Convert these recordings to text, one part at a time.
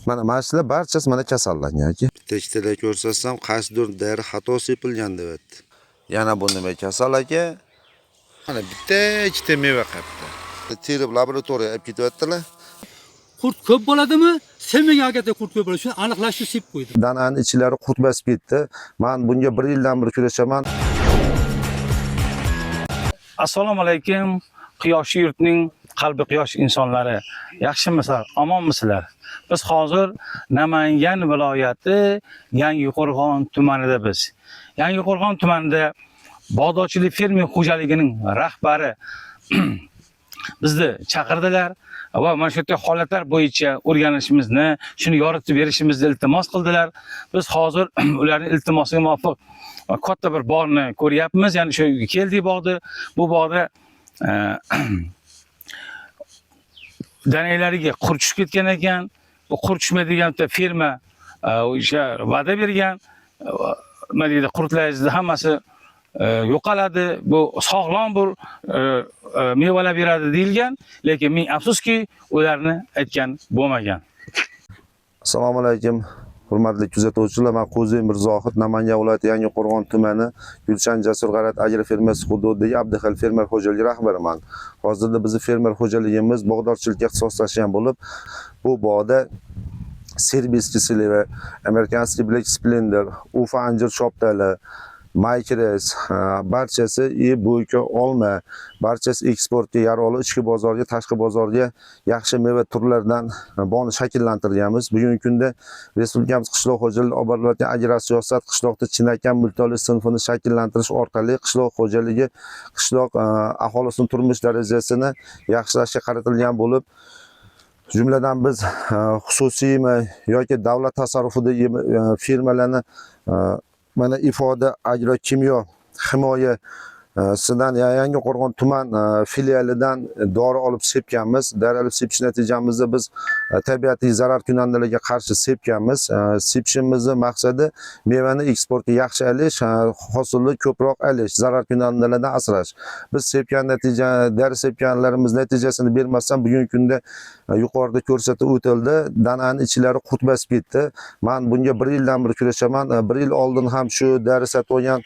Mana shular barchasi mana kasallangan aka. Bitta ikkitalar ko'rsatsam qaysidir dori xato sepilgan deyapti. Yana bu nima kasal aka? Mana bitta ikkita meva qapti. Terib laboratoriyaga olib ketyaptilar. Qurt ko'p bo'ladimi? Sevmagan agata qurt ko'p bo'ladi. Shuni aniqlashni sep qo'ydim. Danani ichlari qurt bosib ketdi. Men bunga 1 yildan beri kurashaman. Assalomu alaykum. Quyosh yurtning qalbi quyosh insonlari. Yaxshimisizlar? Omonmisizlar? Biz hozir Namangan viloyati Yangiqo'rg'on tumanida biz. Yangiqo'rg'on tumanida bog'dorchilik fermer xo'jaligining rahbari bizni chaqirdilar va mana shu holatlar bo'yicha o'rganishimizni, shuni yoritib berishimizni iltimos qildilar. Biz hozir ularning iltimosiga muvofiq katta bir bog'ni ko'ryapmiz. Ya'ni shu keldik bog'da. Bu bog'da danaylariga qurt tushib ketgan ekan. Bu qurt tushmaydigan firma o'sha va'da bergan. Nima deydi, qurtlarning hammasi yo'qoladi. Bu sog'lom bir mevalar beradi deyilgan, lekin ming afsuski ularni aytgan bo'lmagan. Assalomu alaykum. Hurmatli kuzatuvchilar, men Qo'ziy Mirzohid, Namangan viloyati Yangiqo'rg'on tumani Gulshan Jasur G'arat agro fermasi hududidagi Abduxal fermer xo'jaligi rahbariman. Hozirda bizning fermer xo'jaligimiz bog'dorchilikka ixtisoslashgan bo'lib, bu bog'da Serbiskiy Silva, Amerikanskiy Black Splendor, Ufa anjir shoptali, Maykres, barchasi bo'yka olma, barchasi eksportga yaroqli, ichki bozorga, tashqi bozorga yaxshi meva turlaridan bog'ni shakllantirganmiz. Bugungi kunda Respublikamiz qishloq xo'jaligi olib borilayotgan agrosiyosat qishloqda chinakam mulkdorlik sinfini shakllantirish orqali qishloq xo'jaligi, qishloq aholisining turmush darajasini yaxshilashga qaratilgan bo'lib, jumladan biz xususiymi yoki davlat tasarrufidagi firmalarni mana ifoda agrokimyo himoya sidan Yangiqo'rg'on tuman filialidan dori olib sepganmiz. Dori olib sepish natijamizda biz tabiatiy zarar kunandalarga qarshi sepganmiz. Sepishimizning maqsadi mevani eksportga yaxshi olish, hosilni ko'proq olish, zarar kunandalardan asrash. Biz sepgan natija, dori sepganlarimiz natijasini bermasdan bugungi kunda yuqorida ko'rsatib o'tildi. Dananing ichlari qurt bosib ketdi. Men bunga 1 yildan beri kurashaman. 1 yil oldin ham shu dori sotib olgan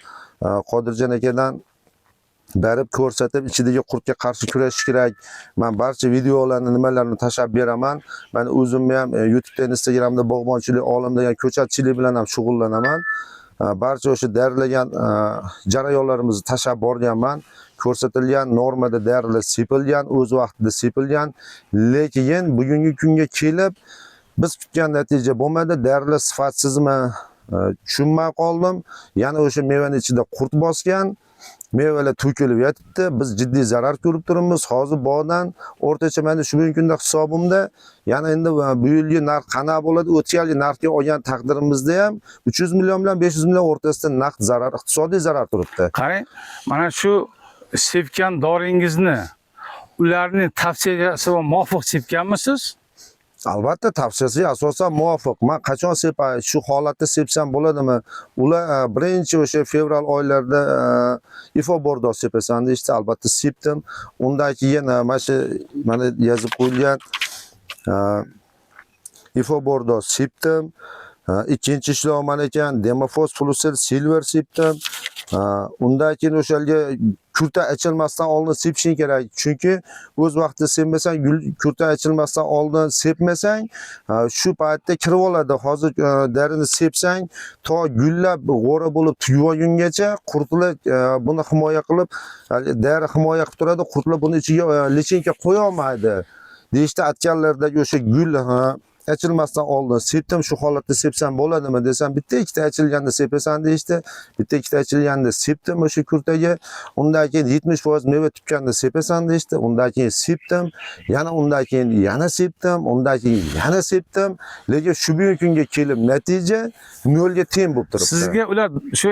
Qodirjon akadan berib ko'rsatib, ichidagi qurtga qarshi kurashish kerak. Men barcha videolarni nimalarni tashlab beraman. Men o'zim ham YouTube'da, Instagram'da bog'bonchilik, olamda ko'chatchilik bilan ham shug'ullanaman. Barcha o'sha darilagan jarayonlarimizni tashlab borganman. Ko'rsatilgan normada darilar sepilgan, o'z vaqtida sepilgan. Lekin bugungi kunga kelib biz kutgan natija bo'lmadi. Darilar sifatsizmi? Tushunmay qoldim. Yana o'sha mevaning ichida qurt bosgan. Mevalar to'kilib yotibdi. Biz jiddiy zarar ko'rib turibmiz. Hozir bog'dan o'rtacha mana shu bugungi kunda hisobimda yana endi bu yilgi narx qana bo'ladi? O'tgan yil narxga olgan taqdirimizda ham 300 million bilan 500 million o'rtasida naqd zarar, iqtisodiy zarar turibdi. Qarang, mana shu sepgan doringizni ularning tavsiyasi va muvofiq sepganmisiz? Albatta tavsiyasiga asosan muvofiq. Men qachon sepay, shu holatda sepsam bo'ladimi? Ular birinchi o'sha fevral oylarida ifo bordoz sepasan deyishdi. Albatta sepdim. Undan keyin mana yozib qo'yilgan ifo bordoz sepdim. Ikkinchi ishlov mana ekan, Demofos Flusel Silver sepdim. Undan keyin o'shalga kurta ochilmasdan oldin sepishing kerak. Chunki o'z vaqtida sepmasang, kurta ochilmasdan oldin sepmasang, shu paytda kirib oladi. Hozir darini sepsang, to gullab g'ora bo'lib tugagungacha qurtlar buni himoya qilib, dari himoya qilib turadi. Qurtlar buni ichiga lichinka qo'ya olmaydi. Deyishda aytganlardagi o'sha gul açılmasdan oldin sepdim, shu holatda sepsam bo'ladimi desam, bitta ikkita ochilganda sepasan deyishdi. Bitta ikkita ochilganda sepdim o'sha kurtaga. Undan keyin 70% meva tutganda sepasan deyishdi. Undan keyin sepdim, yana undan keyin yana sepdim, undan keyin yana sepdim. Lekin shu bugungi kunga kelib natija 0 ga teng bo'lib turibdi. Sizga ular shu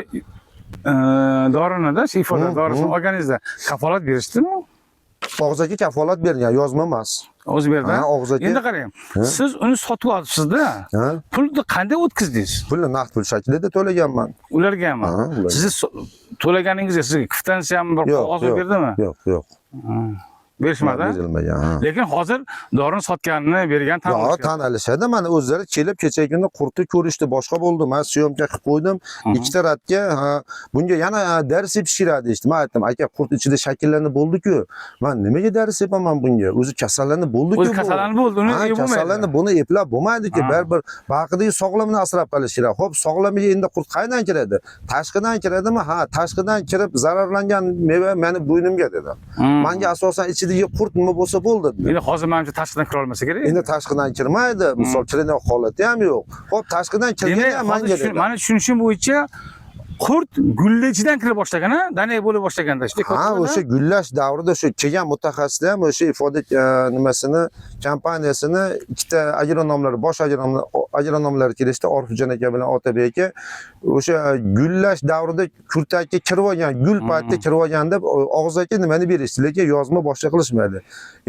dorini-da, shifoda dorisini olganingizda kafolat berishdimi? Og'zaki kafolat bergan, yozma emas. O'zi berdi. Endi qarang. Siz uni sotib olibsiz-da. Pulni qanday o'tkazdingiz? Pulni naqd pul shaklida to'laganman. Ularga ham. Siz to'laganingizga sizga kvitansiya ham bir qog'oz berdimi? Yo'q. berishmadi. Berilmagan. Ha. Lekin hozir dorini sotganini bergan tan Yo, olishgan. tan olishadi. Mana o'zlari kelib kecha kuni qurtni ko'rishdi, boshqa bo'ldi. Men syomka qilib qo'ydim. Ikkita ratga, ha, bunga yana dori sepish kerak deydi. Men aytdim, aka, qurt ichida shakllanib bo'ldi-ku. Men nimaga dori sepaman bunga? O'zi kasallanib bo'ldi-ku. O'zi kasallanib bo'ldi, uni Ha, yeb bo'lmaydi. kasallanib buni eplab bo'lmaydi-ku. Baribir baqidagi sog'lomini asrab qolish kerak. Xo'p, sog'lamiga endi qurt qayerdan kiradi? Tashqidan kiradimi? Ha, tashqidan kirib zararlangan meva meni bo'ynimga dedi. Menga asosan ichidagi qurt nima bo'lsa bo'ldi dedi. Endi hozir menimcha tashqidan kira olmasa kerak. Endi tashqidan kirmaydi. Misol kiradigan holati ham yo'q. Xo'p, tashqidan kirgani ham menga dedi. Mana tushunishim bo'yicha qurt gulli ichidan kira boshlagan, ha? Danak bo'la boshlaganda. Ha, o'sha gullash davrida o'sha kelgan mutaxassislar ham o'sha ifoda nimasini, kompaniyasini ikkita agronomlar, bosh agronomlar kelishdi, Orifjon aka bilan Otabek aka. O'sha gullash davrida kurtakka kirib olgan, gul paytida kirib olgan deb og'zaki nimani berishdi, lekin yozma boshqa qilishmadi.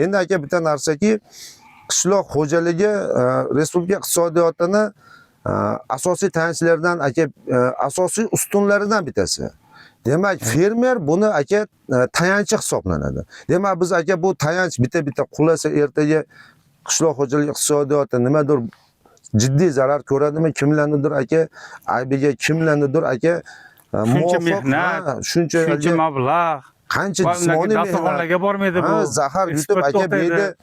Endi aka bitta narsaki, qishloq xo'jaligi respublika iqtisodiyotini asosiy tayanchlardan aka asosiy ustunlaridan bittasi. Demak, fermer buni aka tayanchi hisoblanadi. Demak, biz aka bu tayanch bitta qulasa ertaga qishloq xo'jaligi iqtisodiyoti nimadir jiddiy zarar ko'radimi, kimlarnidir aka aybiga, kimlarnidir aka shuncha mehnat, shuncha mablag', qancha jismoniy mehnatlarga bormaydi bu. Zahar yutib aka beyda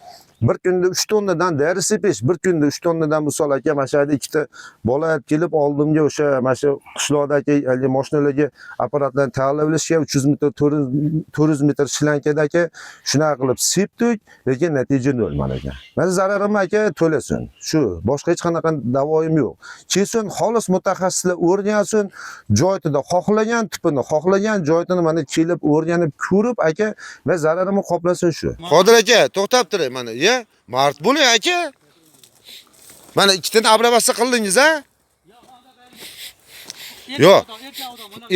bir kunda 3 tonnadan dori sepish, bir kunda 3 tonnadan misol aka mana shu yerda ikkita bola olib kelib oldimga o'sha mana shu qishloqdagi mashinalarga apparatlarni tayyorlashga 300 metr 400 metr shlankada aka shunaqa qilib sepdik, lekin natija nol mana aka. Mana zararim aka to'lasin. Shu, boshqa hech qanaqa davoim yo'q. Kelsin xolis mutaxassislar o'rgansin, joyida xohlagan tipini, xohlagan joyini mana kelib o'rganib ko'rib aka va zararimni qoplasin shu. Qodir aka, to'xtab turing mana. Mart bo'ling aka. Mana ikkitani abrabasa qildingiz a? Yo'q.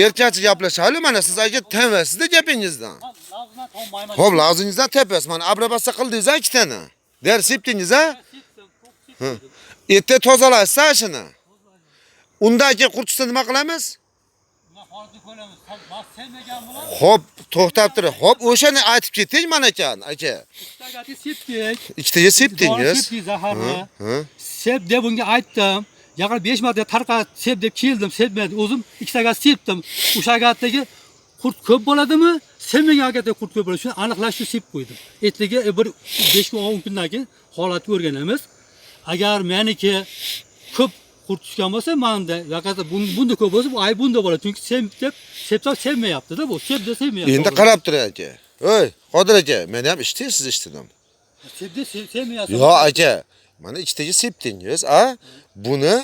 Erkakcha gaplashaylik mana siz aka tanvasizda gapingizdan. Xo'p, lozingizdan tepasiz. Mana abrabasa qildingiz a ikkitani. Der sepdingiz a? Erta tozalaysiz shuni. Unda aka qurtishsa nima qilamiz? Xo'p, to'xtab turing. Xo'p, o'shani aytib keting mana ekan, aka. Ikkitaga sepdingiz. Sep deb bunga aytdim. Yaqin 5 marta tarqa sep deb keldim, sepmadi. O'zim ikkitaga sepdim. O'sha gatdagi qurt ko'p bo'ladimi? Sepmagan gatda qurt ko'p bo'ladi. Shuni aniqlashni sep qo'ydim. Ertaga bir 5-10 kundan keyin holatni o'rganamiz. Agar meniki ko'p qurt tushgan bo'lsa, menda yaqada bunda ko'p bo'lsa, bu ay bunda bo'ladi. Chunki sepsam sevmayapti-da bu. Sep deb sevmayapti. Endi qarab turing aka. Oy, Qodir aka, men ham siz eshitdim. Sep deb sevmayapti. Yo aka, mana ikkitaga sepdingiz, a? Buni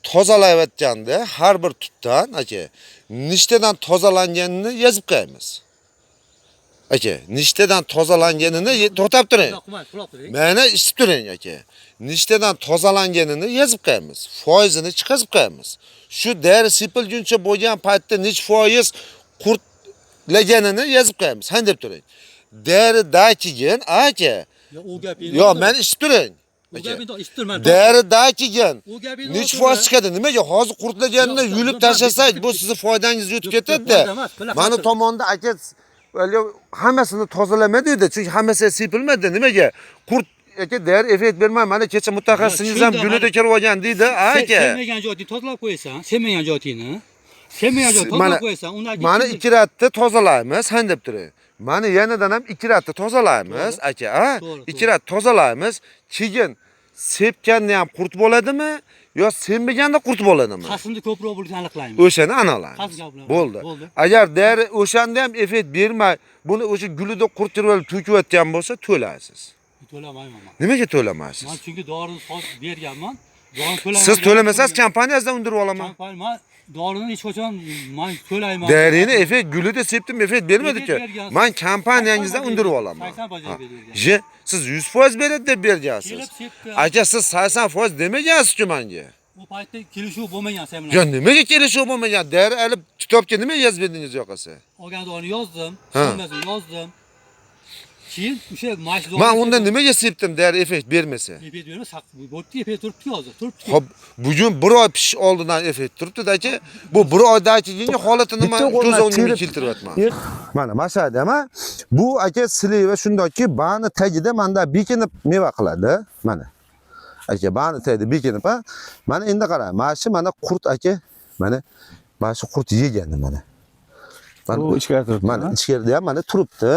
tozalayotganda har bir tutdan aka, nishtadan tozalanganini yozib qo'yamiz. Aka, nishtadan tozalanganini to'xtab turing. Mana eshitib turing aka. Nishtadan tozalanganini yozib qo'yamiz. Foizini chiqazib qo'yamiz. Shu dori sepilguncha bo'lgan paytda nech foiz qurtlaganini yozib qo'yamiz. Han deb turing. Doridan keyin aka. Yo, men eshitib turing. Doridan keyin nech foiz chiqadi? Nimaga hozir qurtlaganini yulib tashlasak, bu sizning foydangizni yutib ketadi. Mana tomonda aka hammasini tozalamadi-da, chunki hammasi sepilmadi. Nimaga? Qurt aka dori effekt bermay, mana kecha mutaxassisingiz ham gulida kirib olgan deydi, aka. Sevmagan joyini tozalab qo'yasan, sevmagan joyini. Sevmagan joyini tozalab qo'yasan, undan keyin mana 2 ratda tozalaymiz, han deb turing. Mana yanadan ham 2 ratda tozalaymiz, aka, a? 2 rat tozalaymiz. Keyin sepganda ham qurt bo'ladimi? Yo sepmaganda qurt bo'ladimi? Qasimda ko'proq bo'lishini aniqlaymiz. O'shani aniqlaymiz. Bo'ldi. Agar dori o'shanda ham effekt bermay, buni o'sha gulida qurt kirib olib to'kiyotgan bo'lsa, to'laysiz. To'lamayman. Nimaga to'lamaysiz? Men chunki dorini sotib berganman. Dorini to'lamayman. Siz to'lamasangiz kompaniyasidan undirib olaman. Men dorini hech qachon men to'layman. Dorini effekt gulida sepdim, effekt bermadi-ku. Men kompaniyangizdan undirib olaman. Je, siz 100% beradi deb bergansiz. Aka, siz 80% demagansiz-ku menga. Bu paytda kelishuv bo'lmagan sen bilan. Yo, nimaga kelishuv bo'lmagan? Dori olib kitobga nima yozib berdingiz yoqasi? Olgan dorini yozdim, summasini yozdim. Keyin o'sha mashina. Men undan nimaga sepdim der effekt bermasa? Epey diyorum bo'tdi epey turibdi hozir. Turibdi. Hop, bugun bir oy pish oldidan effekt turibdi-da-chi. Bu bir oydagi keyingi holatini men ko'z o'ngimga keltiryapman. Mana mashada ama bu aka sili va shundoqki bani tagida menda bekinib meva qiladi. Mana. Aka bani tagida bekinib, ha. Mana endi qara, mana shu mana qurt aka, mana shu qurt yegani mana. Bu ichkarida turibdi. Mana ichkarida ham mana turibdi.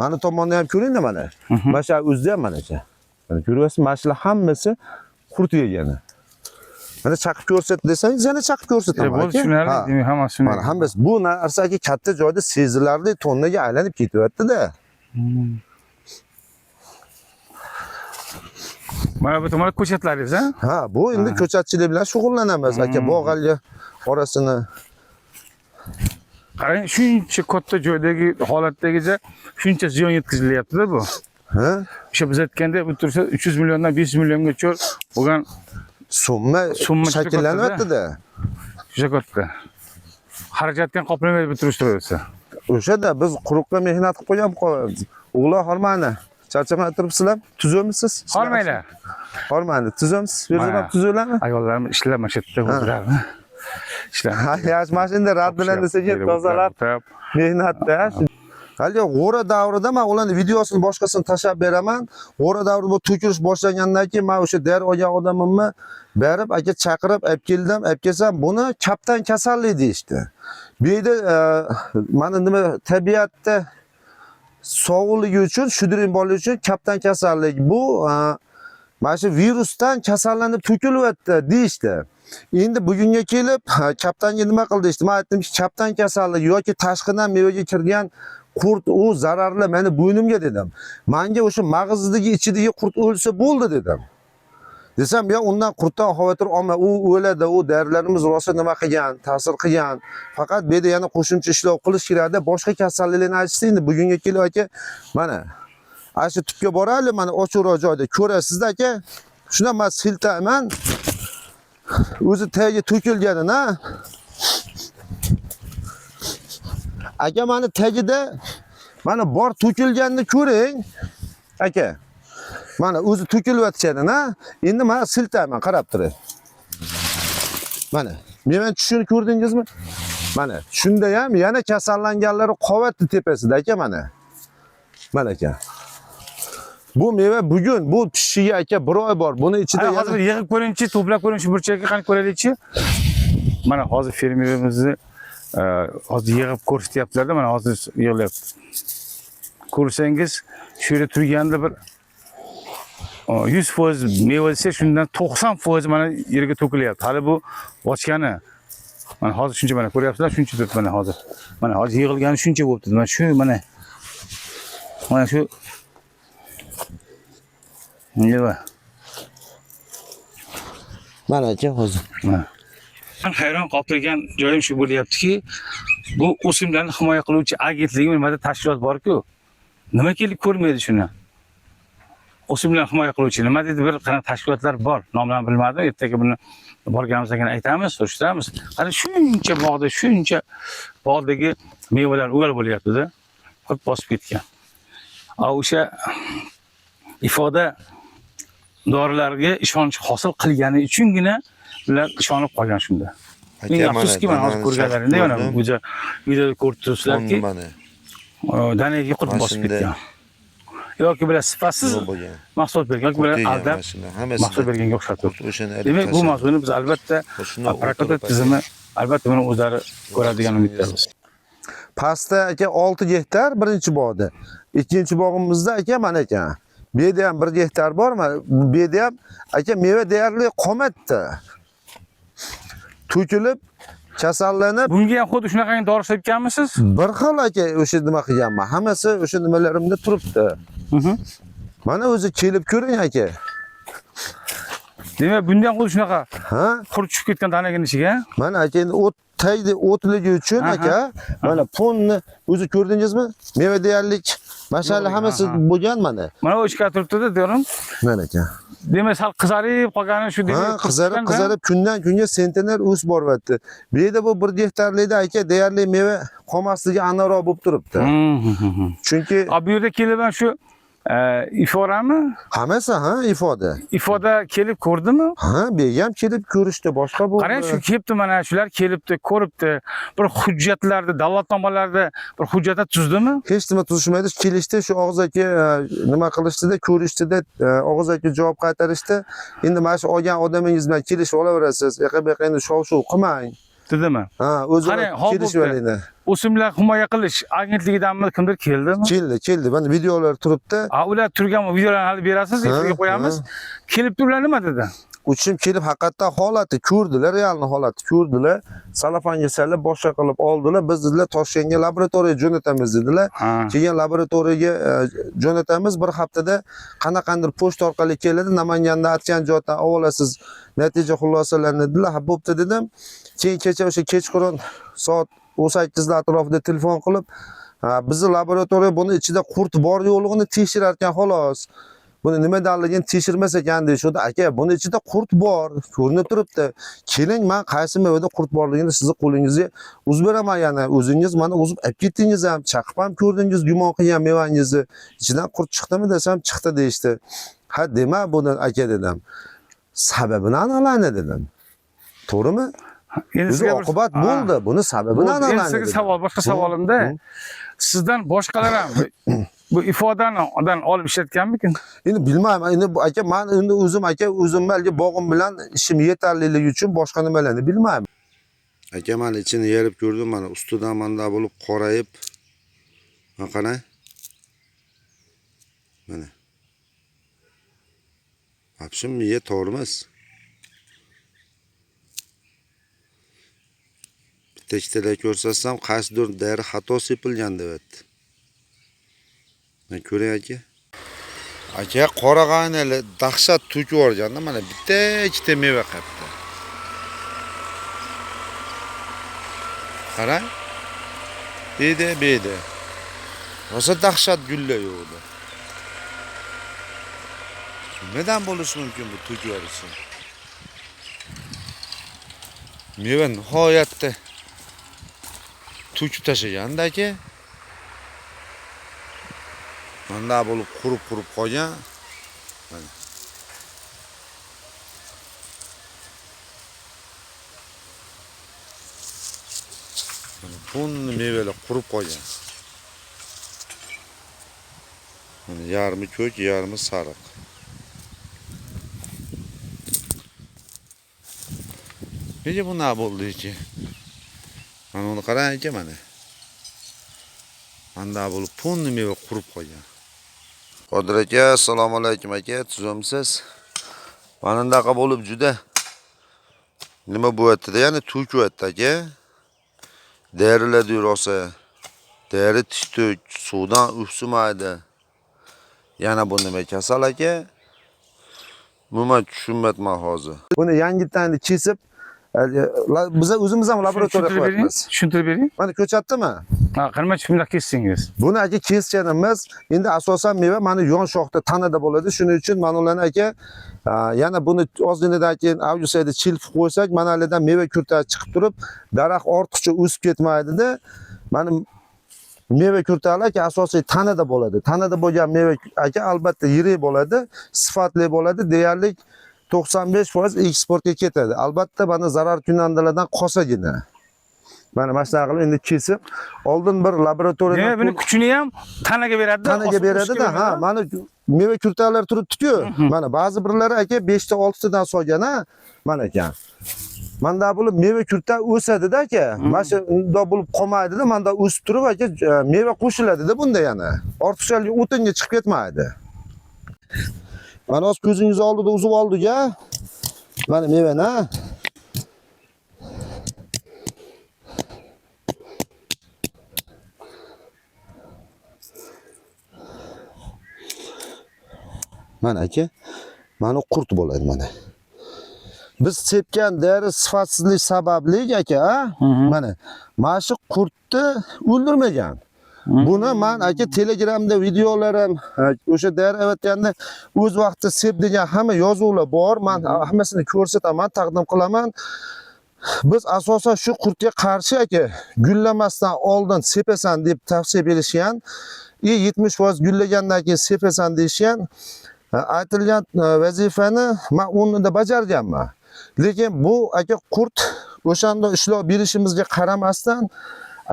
Mana tomonni ham ko'ring-da mana. Mana shu o'zida ham mana shu. Mana ko'ryapsiz, mana shular hammasi qurt yegani. Mana chaqib ko'rsat desangiz, yana chaqib ko'rsataman. Bu tushunarli, demak hammasi Mana hammasi bu narsaki katta joyda sezilarli tonnaga aylanib ketyapti-da. Mana bu tomon ko'chatlaringiz, ha? Ha, bu endi ko'chatchilik bilan shug'ullanamiz. Aka bog'alga orasini. Qarang, shuncha katta joydagi holatdagicha shuncha ziyon yetkazilyapti-da bu. Ha? O'sha biz aytganda bu tursa 300 milliondan 500 milliongacha bo'lgan Summa shakllanyapti-da. juda katta. Xarajatdan qoplamaydi bitirishtirsa. O'shada biz quruqqa mehnat qilib qo'yamiz. O'g'lar hormani. Charchamay turibsizlar? Tuzamisiz? Hormaylar. Hormani tuzamsiz. Berzaman tuzanglarmi? Ayollarimiz ishlar shu yerda o'tiradi. Ishlar. Ha, yaxshi mashina rad bilan desak, tozalab mehnatda. Hali g'ora davrida men ularning videosini boshqasini tashlab beraman. G'ora davrida bu to'kilish boshlangandan keyin men o'sha der olgan odamimni berib aka chaqirib olib keldim. Olib kelsam, buni kaptan kasallik deyishdi. Bu yerda mana nima tabiatda sog'ligi uchun, shudring borligi uchun kaptan kasallik. Bu mana shu virusdan kasallanib to'kilyapti deyishdi. Endi bugunga kelib kaptanga nima qildi işte. Men aytdimki, kaptan kasallik yoki tashqidan mevaga kirgan qurt u zararli, meni bo'ynimga dedim. Menga o'sha mag'izidagi ichidagi qurt o'lsa bo'ldi dedim. Desam, ya undan qurtdan xavotir olma, u o'ladi, u dorilarimiz rosa nima qilgan, ta'sir qilgan. Faqat bu yerda yana qo'shimcha ishlov qilish kerakda, boshqa kasalliklarni aytishdi. Endi bugunga kelib aka, mana shu tupga boraylik, mana ochiqroq joyda ko'rasizda aka. Shuna men siltayman. O'zi tagiga to'kilganini, aka mana tagida mana bor to'kilganini ko'ring. Aka. Mana o'zi to'kilyotganini, endi men siltayman, qarab turing. Mana, men tushini ko'rdingizmi? Mana, shunda ham yana kasallanganlari qovatdi tepasida aka mana. Mana aka. Bu meva bugun, bu pishiga aka 1 oy bor. Buni ichida hozir yig'ib ko'ringchi, to'plab ko'ring shu burchakka, qani ko'raylikchi. Mana hozir fermerimizni hozir yig'ib ko'rsatyaptilar-da, mana hozir yig'lyapti. Ko'rsangiz, shu yerda turganda bir 100% meva desa, shundan 90% mana yerga to'kilyapti. Hali bu ochgani. Mana hozir shuncha mana ko'ryapsizlar, shuncha turibdi mana hozir. Mana hozir yig'ilgani shuncha bo'libdi. Mana shu mana shu nima? Mana aka hozir. Men hayron qolgan joyim shu bo'lyaptiki, bu o'simlarni himoya qiluvchi agentlik nimada tashkilot bor-ku. Nima kelib ko'rmaydi shuni? O'simlarni himoya qiluvchi nima dedi bir qana tashkilotlar bor. Nomlarini bilmadim. Ertaga buni borganimizda keyin aytamiz, surishtiramiz. Qani shuncha bog'da, shuncha bog'dagi mevalar o'gal bo'lyapti-da. Qurib bosib ketgan. O'sha ifoda dorilarga ishonch hosil qilgani uchungina ular ishonib qolgan shunda. Menga afsuski, men hozir ko'rganlaringda yana bu videoda ko'rib turibsizlarki, danaga qurib bosib ketgan. Yoki bular sifatsiz mahsulot bergan, yoki bular aldab mahsulot berganga o'xshab turibdi. Demak, bu mavzuni biz albatta prokuratura tizimi albatta buni o'zlari ko'radigan umiddamiz. Pastda aka 6 gektar birinchi bog'da. Ikkinchi bog'imizda aka mana ekan. Bu yerda ham 1 gektar bormi? Bu yerda ham aka meva deyarli qolmadi. To'kilib, kasallanib. Bunga ham xuddi shunaqangi dori sepganmisiz? Bir xil aka o'sha nima qilganman. Hammasi o'sha nimalarimda turibdi. Mana o'zi kelib ko'ring aka. Demak, bundan xuddi shunaqa. Ha? Qurib tushib ketgan danagining ichiga. Mana aka endi o't tagida o'tligi uchun aka, mana ponni o'zi ko'rdingizmi? Meva deyarlik Mash'ala hammasi bo'lgan mana. Mana o ishga turibdi-da diyorum. Mana aka. Demak, sal qizarib qolgani shu demak. Ha, qizarib kundan kunga sentner o'sib boryapti. Bu yerda bu 1 gektarlikda aka deyarli meva qolmasligi aniqroq bo'lib turibdi. Chunki Bu yerda kelib man shu ifodami? hammasi ifoda. Ifoda kelib ko'rdimi? Ha, bu ham kelib ko'rishdi, boshqa bu. Qarang, shu kelibdi, mana shular kelibdi, ko'ribdi. Bir hujjatlarda, davlatnomalarda bir hujjatlar tuzdimi? Hech nima tuzishmaydi. Kelishdi, shu og'zaki nima qilishdida, ko'rishdida, og'zaki javob qaytarishdi. Endi mana shu olgan odamingiz bilan kelishib olaverasiz. Yoqa-bu endi shov-shuv qilmang. Dedimi? Ha, o'zi kelishib O'simlar himoya qilish agentligidanmi kimdir keldimi? Keldi. Mana videolar turibdi. Ular turgan videolarni hali berasiz, efirga qo'yamiz. Kelib turlar nima dedi? Uçum kelib haqiqatdan holatni ko'rdilar, realni holatni ko'rdilar. Salafanga salib boshqa qilib oldilar. Biz dedilar Toshkentga laboratoriyaga jo'natamiz dedilar. Keyin laboratoriyaga jo'natamiz, bir haftada qanaqandir pochta orqali keladi. Namanganda atgan joydan olasiz natija xulosalarini dedilar. Ha, bo'pti dedim. Keyin kecha o'sha kechqurun soat 18 da atrofida telefon qilib, bizni laboratoriya buni ichida qurt bor yo'qligini tekshirar ekan xolos. Buni nimadanligini tekshirmas ekan deyishdi. Aka, buni ichida qurt bor, ko'rinib turibdi. Keling, men qaysi mevada qurt borligini sizni qo'lingizga uzib beraman yana. O'zingiz mana uzib olib ketdingiz ham, chaqib ham ko'rdingiz, gumon qilgan mevangizni. Ichidan qurt chiqdimi desam, chiqdi deyishdi. Ha, dema buni aka dedim. Sababini aniqlani dedim. To'g'rimi? Endi oqibat bo'ldi. Buni sababini aniqlani. Endi sizga savol, boshqa savolimda sizdan boshqalar ham bu ifodadan olib ishlatganmikin? Endi bilmayman. Endi aka, men endi o'zim balki bog'im bilan ishim yetarliligi uchun boshqa nimalarni bilmayman. Aka, men ichini yerib ko'rdim, mana ustidan manda bo'lib qorayib. Mana qarang. Mana. Apshim miya to'g'rimiz. Bitta-ikkitalar ko'rsatsam, qaysidir dori xato sepilgan deyapti. Men ko'ring aka. Aka, qorag'anali dahshat to'kib yuborganda mana bitta-ikkita meva qapti. Qarang. Beda. Rosa dahshat gullar yo'qdi. Nimadan bo'lishi mumkin bu to'kib yuborishi? Meva nihoyatda to'kib tashlaganda aka. Manda bo'lib qurib qolgan. Mana. Bunni mevalar qurib qolgan. Mana yarmi ko'k, yarmi sariq. Nega bunday bo'ldi ekan? Mana uni qarang aka, mana. Manda bo'lib bunni meva qurib qolgan. Qodir aka, assalomu alaykum aka, tuzimsiz. Mana bundaqa bo'lib juda nima bo'lyapti-da, ya'ni to'kyapti aka. Derilar rosa. Deri tishtuk, suvdan o'psimaydi. Yana bu nima kasal aka? Umuman tushunmayapman hozir. Buni yangitdan kesib, biz o'zimiz ham laboratoriya qilyapmiz. Tushuntirib bering. Mana ko'chatdimi? Qancha shunday kessangiz. Buni aka kesganimiz endi asosan meva mana yon shoxda tanada bo'ladi. Shuning uchun mana ularni aka yana buni ozginadan keyin avgusayda chilib qo'ysak, mana alardan meva kurtasi chiqib turib, daraxt ortiqcha o'sib ketmaydi-da. Mana meva kurtalar aka asosiy tanada bo'ladi. Tanada bo'lgan meva aka albatta yirik bo'ladi, sifatli bo'ladi, deyarli 95% eksportga ketadi. Albatta mana zarar kunandalardan qolsagina. Mana shunaqa qilib endi kesib, oldin bir laboratoriyadan buni kuchini ham tanaga beradi-da. Tanaga beradi-da, ha, mana meva kurtalar turibdi-ku. Mana ba'zi birlari aka 5 ta 6 tadan solgan, ha. Mana ekan. Manda bo'lib meva kurta o'sadi-da aka. Mana shunda bo'lib qolmaydi-da, manda o'sib turib aka meva qo'shiladi-da bunda yana. Ortiqchalik o'tinga chiqib ketmaydi. Mana o'z ko'zingiz oldida uzib oldik-a. Mana mevani, ha. Mana aka, mana qurt bo'ladi mana. Biz sepgan dori sifatsizlik sababli aka, mana shu qurtni o'ldirmagan. Buni men aka Telegramda videolarim, o'sha daravatganda o'z vaqtida sep degan hamma yozuvlar bor. Men hammasini ko'rsataman, taqdim qilaman. Biz asosan shu qurtga qarshi aka gullamasdan oldin sepasan deb tavsiya berishgan. 70% gullagandan keyin sepasan deyishgan. Aytilgan vazifani men o'rnida bajarganman. Lekin bu aka qurt o'shanda ishlov berishimizga qaramasdan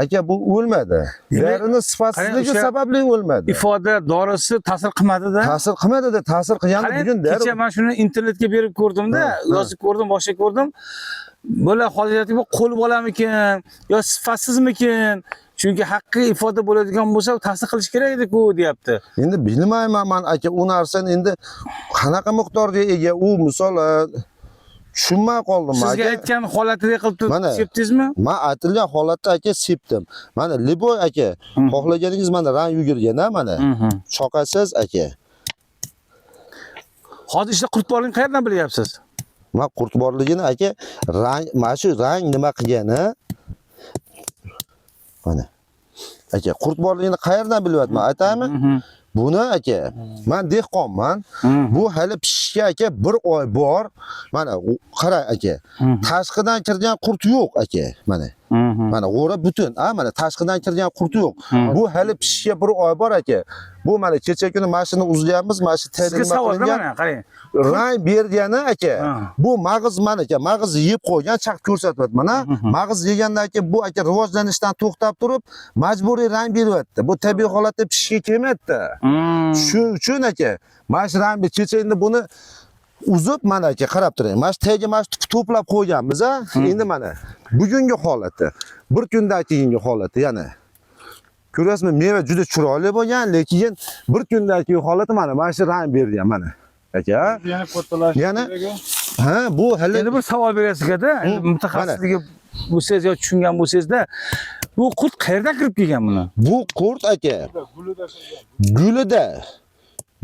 aka bu o'lmadi. Darini sifatsizligi sababli o'lmadi. Ifoda dorisi ta'sir qilmadi-da. Ta'sir qilmadi-da, ta'sir qilgani bugun dari. Kecha men shuni internetga berib ko'rdim-da, yozib ko'rdim, boshqa ko'rdim. Bo'la hozirgi bu qo'l bolamikin yo sifatsizmikin? Chunki haqiqiy ifoda bo'ladigan bo'lsa, ta'sir qilish kerak edi-ku, deyapti. Endi bilmayman men aka u narsani endi qanaqa miqdorga ega u misol tushunmay qoldim aka. Sizga aytgan holatida qilib sepdingizmi? Men aytilgan holatda aka sepdim. Mana Liboy aka, xohlaganingiz mana rang yugurgan-a mana. Choqasiz aka. Hozir ishda qurt borligini qayerdan bilyapsiz? Men qurt borligini aka rang, mana shu rang nima qilgani mana. Aka qurt borligini qayerdan bilyapman aytaymi? Buni aka, men dehqonman. Bu hali pishishga aka 1 oy bor. Mana qara aka. Tashqidan kirgan qurt yo'q aka, mana. Mana g'o'ra butun, mana tashqidan kirgan qurt yo'q. Bu hali pishishga 1 oy bor aka. Bu mana kecha kuni mashina uzganmiz, mana shu sizga savol mana qarang. Rang bergani aka. Bu mag'iz mana aka, mag'iz yeb qo'ygan, chaq ko'rsatyapti mana. Mag'iz yegandan keyin bu aka rivojlanishdan to'xtab turib, majburiy rang beryapti. Bu tabiiy holatda pishishga kelmayapti. Shu uchun aka, mana shu rang kecha endi buni uzib mana aka qarab turing. Mana shu tagiga mana shu to'plab qo'yganmiz a. Endi mana bugungi holati, bir kundan keyingi holati yana. Ko'rasizmi, meva juda chiroyli bo'lgan, lekin bir kundan keyin holati mana shu rang bergan mana. Aka. Yana kattalash. Yana bu hali endi bir savol berasiz-da, mutaxassisligi bo'lsangiz yo tushungan bo'lsangiz-da, bu qurt qayerdan kirib kelgan buni? Bu qurt aka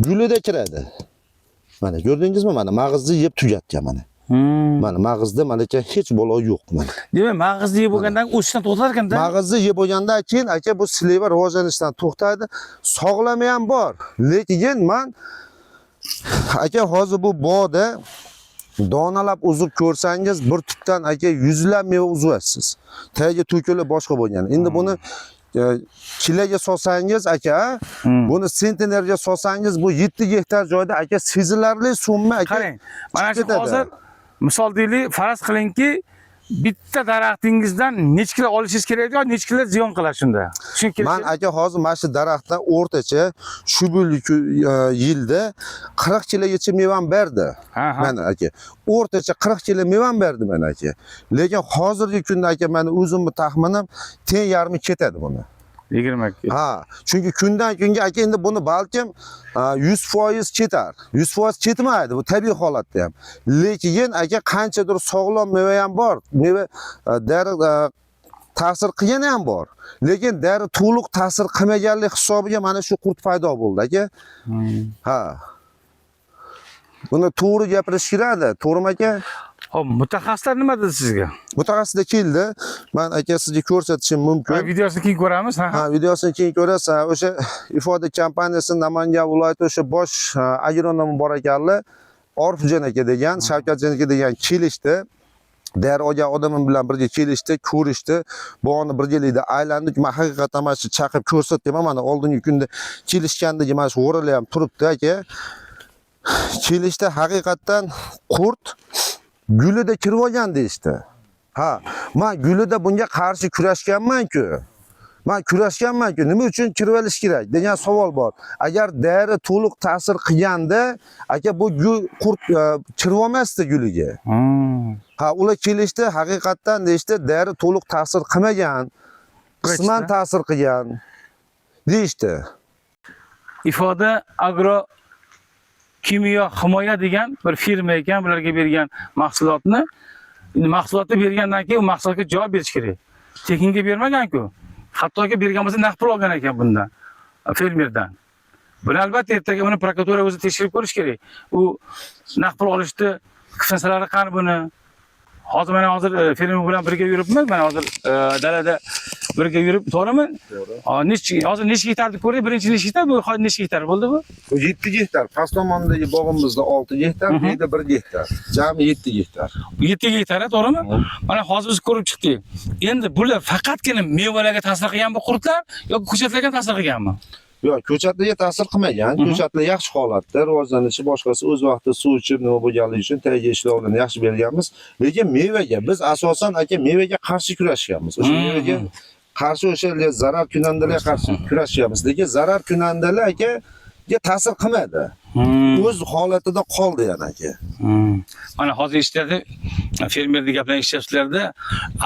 gulida kiradi. Mana ko'rdingizmi? Mana mag'izni yeb tugatgan mana. Mana mag'izda malaka hech bola yo'q mana. Demak, mag'izni yeb bo'lgandan o'sishdan to'xtar ekan-da. Mag'izni yeb bo'lgandan keyin aka bu sleva rivojlanishdan to'xtadi. Sog'lami ham bor. Lekin men aka hozir bu bog'da donalab uzib ko'rsangiz bir tutdan aka 100 lab meva uzyapsiz. Tagiga to'kili boshqa bo'lgan. Endi buni kilaga solsangiz aka, buni sentnerga solsangiz bu 7 gektar joyda aka sezilarli summa aka. Qarang, mana shu hozir misol deylik, faraz qilingki, bitta daraxtingizdan necha kilo olishingiz kerak yo necha kilo ziyon qiladi shunda? Chunki men aka hozir mana shu daraxtdan o'rtacha shu yilda 40 kilogacha mevam berdi. Mana aka o'rtacha 40 kilo mevam berdi mana aka. Lekin hozirgi kunda aka meni o'zimni taxminim teng yarmi ketadi buni. 20 kilo. Chunki kundan kunga aka endi buni balkim 100% ketar. 100% ketmaydi bu tabiiy holatda ham. Lekin aka qanchadir sog'lom meva ham bor. Meva dari ta'sir qilgani ham bor. Lekin dari to'liq ta'sir qilmaganlik hisobiga mana shu qurt paydo bo'ldi aka. Buni to'g'ri gapirish kerak-da, to'g'rimi aka? Hop, mutaxassislar nima dedi sizga? Mutaxassislar keldi. Men aka sizga ko'rsatishim mumkin. Videosini keyin ko'ramiz, videosini keyin ko'rasiz. O'sha ifoda kompaniyasi Namangan viloyati o'sha bosh agronomi bor ekanlar. Orifjon aka degan, Shavkatjon aka degan kelishdi. Dar olgan odamim bilan birga kelishdi, ko'rishdi. Bog'ni birgalikda aylandik. Men haqiqatan mana shu chaqib ko'rsatdim. Mana oldingi kunda kelishgandagi mana shu o'ralar ham turibdi aka. Kelishda haqiqatan qurt gulida kirib olgan deyishdi. Men gulida bunga qarshi kurashganman-ku. Nima uchun kirib olish kerak degan savol bor. Agar dari to'liq ta'sir qilganda, aka bu qurt kirib olmasdi guliga. Ular kelishdi, haqiqatan deyishdi, dari to'liq ta'sir qilmagan, qisman ta'sir qilgan deyishdi. Ifoda agro kimyo himoya degan bir firma ekan, bularga bergan mahsulotni, mahsulotni bergandan keyin u mahsulotga javob berish kerak. Tekinga bermagan-ku. Hattoki bergan bo'lsa naqd pul olgan ekan bundan, fermerdan. Buni albatta ertaga buni prokuratura o'zi tekshirib ko'rish kerak. U naqd pul olishdi, qismsalari qani buni? Hozir mana hozir fermer bilan birga yuribmiz. Mana hozir dalada birga yurib, to'g'rimi? Hozir necha gektarni ko'ring, birinchi necha gektar, bu hozir necha gektar bo'ldi bu? Bu 7 gektar. Past tomondagi bog'imizda 6 gektar, bu yerda 1 gektar. Jami 7 gektar. 7 gektar, to'g'rimi? Mana hozir biz ko'rib chiqdik. Endi bular faqatgina mevalarga ta'sir qilgan bu qurtlar yoki ko'chatlarga ta'sir qilganmi? Yo'q, ko'chatlarga ta'sir qilmagan. Ko'chatlar yaxshi holatda, rivojlanishi, boshqasi o'z vaqtida suv ichib nima bo'lganligi uchun tagiga ishlovlarni yaxshi berganmiz. Lekin mevaga biz asosan mevaga qarshi kurashganmiz. O'sha mevaga qarshi o'sha zarar kunandalarga qarshi kurashyapmiz. Lekin zarar kunandalarga ta'sir qilmadi. O'z holatida qoldi yana aka. Mana hozir eshitadi, fermerning gaplarini eshityapsizlarda,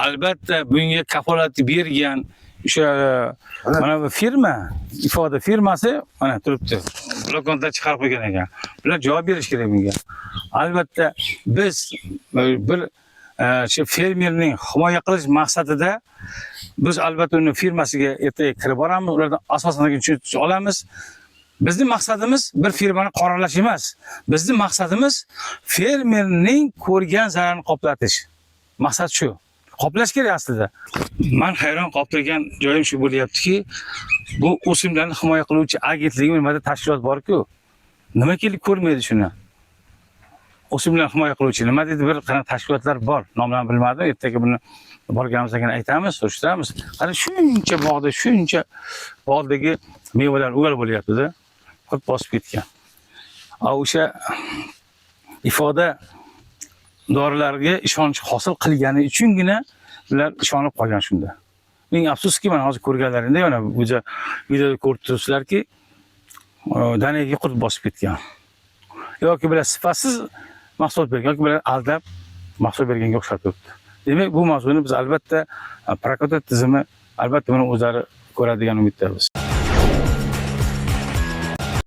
albatta bunga kafolat bergan o'sha mana bu firma, ifoda firmasi mana turibdi. Bloknotda chiqarib qo'ygan ekan. Bular javob berish kerak bunga. Albatta biz bir shu fermerning himoya qilish maqsadida biz albatta uni firmasiga ertaga kirib boramiz, ulardan asosini tushunib olamiz. Bizning maqsadimiz bir firmani qoralash emas. Bizning maqsadimiz fermerning ko'rgan zararini qoplatish. Maqsad shu. Qoplash kerak aslida. Men hayron qolib turgan joyim shu bo'lyaptiki, bu o'simlarni himoya qiluvchi agentlik nimada tashkilot bor-ku. Nima kelib ko'rmaydi shuni? O'simlarni himoya qiluvchi nima dedi bir qanaqa tashkilotlar bor. Nomlarini bilmadim. Ertaga buni borganimizda keyin aytamiz, surishtiramiz. Qani shuncha bog'da, shuncha bog'dagi mevalar o'gal bo'lyapti-da. Qurt bosib ketgan. O'sha ifoda dorilarga ishonch hosil qilgani uchungina ular ishonib qolgan shunda. Ming afsuski, men hozir ko'rganlaringda yana bu videoda ko'rib turibsizlarki, danaga qurt bosib ketgan. Yoki bular sifatsiz mahsulot bergan, yoki bular aldab mahsulot berganga o'xshab turibdi. Demak, bu mavzuni biz albatta prokuratura tizimi albatta buni o'zlari ko'radigan umiddamiz.